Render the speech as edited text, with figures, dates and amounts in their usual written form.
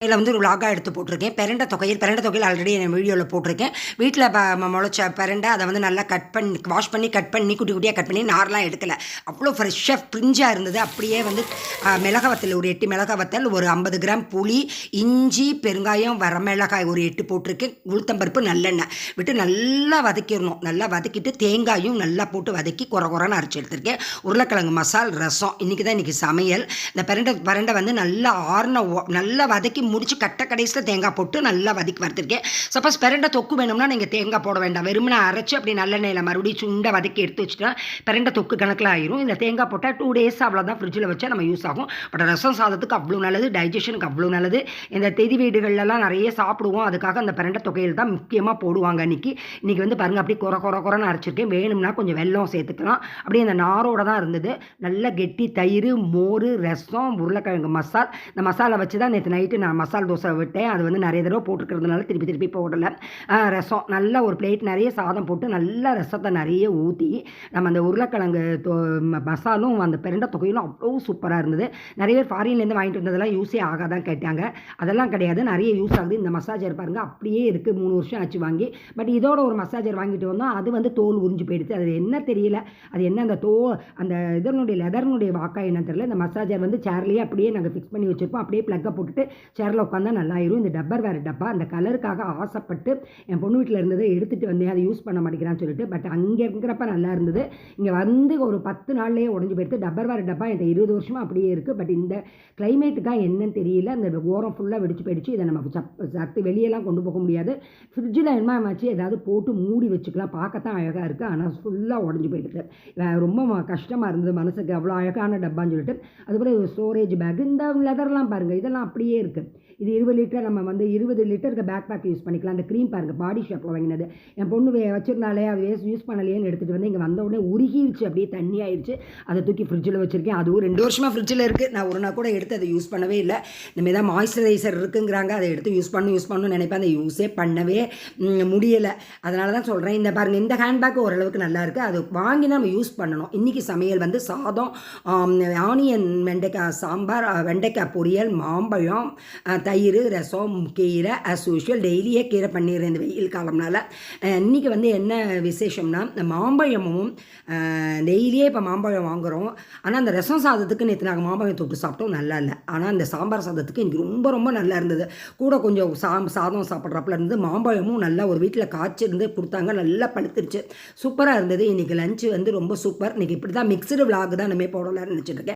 இதில் வந்து ஒரு விலாகாக எடுத்து போட்டிருக்கேன். பிரண்ட தொகையில் ஆல்ரெடி என் வீடியோவில் போட்டிருக்கேன். வீட்டில் முளைச்ச பிரண்டை அதை வந்து நல்லா வாஷ் பண்ணி கட் பண்ணி குட்டி குட்டியாக கட் பண்ணி நார்லாம் எடுக்கலை. அவ்வளோ ஃப்ரெஷ்ஷாக பிரிஞ்சாக இருந்தது. அப்படியே வந்து மிளகா வத்தல் ஒரு 8 மிளகா வத்தல், ஒரு 50 கிராம் புளி, இஞ்சி, பெருங்காயம், வரமிளகாய் ஒரு 8 போட்டிருக்கேன். உளுத்தம்பருப்பு, நல்லெண்ணெய் விட்டு நல்லா வதக்கிடணும். நல்லா வதக்கிட்டு தேங்காயும் நல்லா போட்டு வதக்கி குறைன்னு அரைச்சி எடுத்திருக்கேன். உருளைக்கிழங்கு மசால், ரசம். இன்றைக்கி சமையல். இந்த பிரண்டை வந்து நல்லா நல்லா வதக்கி முடிச்சு கடைசியில் தேங்காய் போட்டு நல்லா வதக்கி வறுத்துருக்கேன். சப்போஸ் பிரண்டை தொக்கு வேணும்னா நீங்கள் தேங்காய் போட வேண்டாம். வெறுமனை அரைச்சி அப்படி நல்லெண்ணெயில் மறுபடியும் சுண்டை வதக்கி எடுத்து வச்சுட்டா பிரண்டை தொக்கு கணக்கில் ஆயிரும். இந்த தேங்காய் போட்டால் 2 days அவ்வளோதான் ஃப்ரிட்ஜில் வச்சா நம்ம யூஸ் ஆகும். பட் ரசம் சாதத்துக்கு அவ்வளோ நல்லது, டைஜஷனுக்கு அவ்வளோ நல்லது. இந்த தெதி வீடுகள்லாம் நிறைய சாப்பிடுவோம். அதுக்காக அந்த பிரண்டை தொகையில் தான் முக்கியமாக போடுவாங்க. இன்றைக்கி வந்து பாருங்கள் அப்படி குறைன்னு அரைச்சிருக்கேன். வேணும்னா கொஞ்சம் வெல்லம் சேர்த்துக்கலாம். அப்படியே அந்த நாரோட தான் இருந்தது. நல்ல கெட்டி தயிர், மோர், ரசம், உருளைக்கிழங்கு மசால். இந்த மசாலா வச்சு தான் நேற்று நைட்டு நான் மசால் தோசை விட்டேன். அது வந்து நிறைய தடவை போட்டுருக்கிறதுனால திருப்பி போடலை. ரசம் நல்லா ஒரு பிளேட் நிறைய சாதம் போட்டு நல்லா ரசத்தை நிறைய ஊற்றி நம்ம அந்த உருளைக்கிழங்கு மசாலும் அந்த பிரண்டை தொகையிலும் அவ்வளோ சூப்பராக இருந்தது. நிறைய பேர் ஃபாரின்லேருந்து வாங்கிட்டு வந்ததெல்லாம் யூஸே ஆகாதான் கேட்டாங்க. அதெல்லாம் கிடையாது, நிறைய யூஸ் ஆகுது. இந்த மசாஜர் பாருங்கள் அப்படியே இருக்குது. 3 வருஷம் ஆச்சு வாங்கி. பட் இதோட ஒரு மசாஜர் வாங்கிட்டு வந்தோம். அது வந்து தோல் உறிஞ்சு போயிடுச்சு. அது என்ன தெரியல, அது என்ன அந்த இதனுடைய லெதர்னுடைய வாக்கா என்ன தெரியல. இந்த மசாஜர் வந்து சேர்லேயே அப்படியே நாங்கள் ஃபிக்ஸ் பண்ணி வச்சுருப்போம். அப்படியே ப்ளக்கை போட்டுட்டு சேரில் உட்காந்தா நல்லாயிரும். இந்த வேறு டப்பா அந்த கலருக்காக ஆசைப்பட்டு என் பொண்ணு வீட்டில் இருந்ததை எடுத்துகிட்டு வந்தேன். அதை யூஸ் பண்ண மாட்டேங்கிறான்னு சொல்லிட்டு. பட் அங்கே இருக்கிறப்ப நல்லா இருந்தது. இங்கே வந்து ஒரு 10 நாள்லேயே உடஞ்சி போயிடுது. வேறு டப்பா என்கிட்ட 20 வருஷமாக அப்படியே இருக்குது. பட் இந்த கிளைமேட்டுக்காக என்னன்னு தெரியல, அந்த ஓரம் ஃபுல்லாக வெடிச்சு போயிடுச்சு. இதை நம்ம சத்து வெளியெல்லாம் கொண்டு போக முடியாது. ஃப்ரிட்ஜில் என்ன வச்சு ஏதாவது போட்டு மூடி வச்சுக்கலாம். பார்க்கத்தான் அழகாக இருக்குது. ஆனால் ஃபுல்லாக உடஞ்சி போயிடுது. ரொம்ப கஷ்டமாக இருந்தது மனசுக்கு. அவ்வளோ அழகான டப்பான்னு சொல்லிட்டு. அதுபோல் ஸ்டோரேஜ் பேக், இந்த லெதர்லாம் பாருங்கள், இதெல்லாம் அப்படியே இருக்குது. இது 20 லிட்டர். நம்ம வந்து 20 லிட்டருக்கு பேக் யூஸ் பண்ணிக்கலாம். அந்த க்ரீம் பாருங்கள், பாடி ஷாப்பில் வாங்கினது. என் பொண்ணு வச்சிருந்தாலே அது யூஸ் பண்ணலையேன்னு எடுத்துகிட்டு வந்து இங்கே வந்த உடனே உருகிடுச்சு, அப்படியே தண்ணி ஆயிடுச்சு. அதை தூக்கி ஃப்ரிட்ஜில் வச்சுருக்கேன். அதுவும் 2 வருஷமாக ஃப்ரிட்ஜில் இருக்குது. நான் ஒரு நாள் கூட எடுத்து அதை யூஸ் பண்ணவே இல்லை. இனிமேல் தான் மாய்ஸ்சரைசர் இருக்குங்கிறாங்க, அதை எடுத்து யூஸ் பண்ணணும்னு நினைப்பேன். அதை யூஸே பண்ணவே முடியலை. அதனால தான் சொல்கிறேன். இந்த பாருங்கள், இந்த ஹேண்ட்பேக் ஓரளவுக்கு நல்லா இருக்குது. அது வாங்கி நம்ம யூஸ் பண்ணணும். இன்றைக்கி சமையல் வந்து சாதம், ஆனியன் வெண்டைக்காய் சாம்பார், வெண்டைக்காய் பொரியல், மாம்பழம், தயிர், ரசம், கீரை. ஆஸ் யூஷுவல் டெய்லியே கீரை பண்ணிடுறேன் இந்த வெயில் காலம்னால. இன்றைக்கி வந்து என்ன விசேஷம்னா, இந்த மாம்பழமும் டெய்லியே இப்போ மாம்பழம் வாங்குகிறோம். ஆனால் அந்த ரசம் சாதத்துக்கு நேற்று நாங்கள் மாம்பழம் தொட்டு சாப்பிட்டோம், நல்லா இல்லை. ஆனால் இந்த சாம்பார் சாதத்துக்கு எனக்கு ரொம்ப நல்லா இருந்தது. கூட கொஞ்சம் சாதம் சாப்பிட்றப்பல இருந்து மாம்பழமும் நல்லா ஒரு வீட்டில் காய்ச்சிருந்து கொடுத்தாங்க. நல்லா பழுத்துருச்சு, சூப்பராக இருந்தது. இன்றைக்கி லஞ்சு வந்து ரொம்ப சூப்பர். இன்றைக்கி இப்படி தான் மிக்சடு விலாக் தான் இனிமேல் போடலான்னு நினச்சிட்டு இருக்கேன்.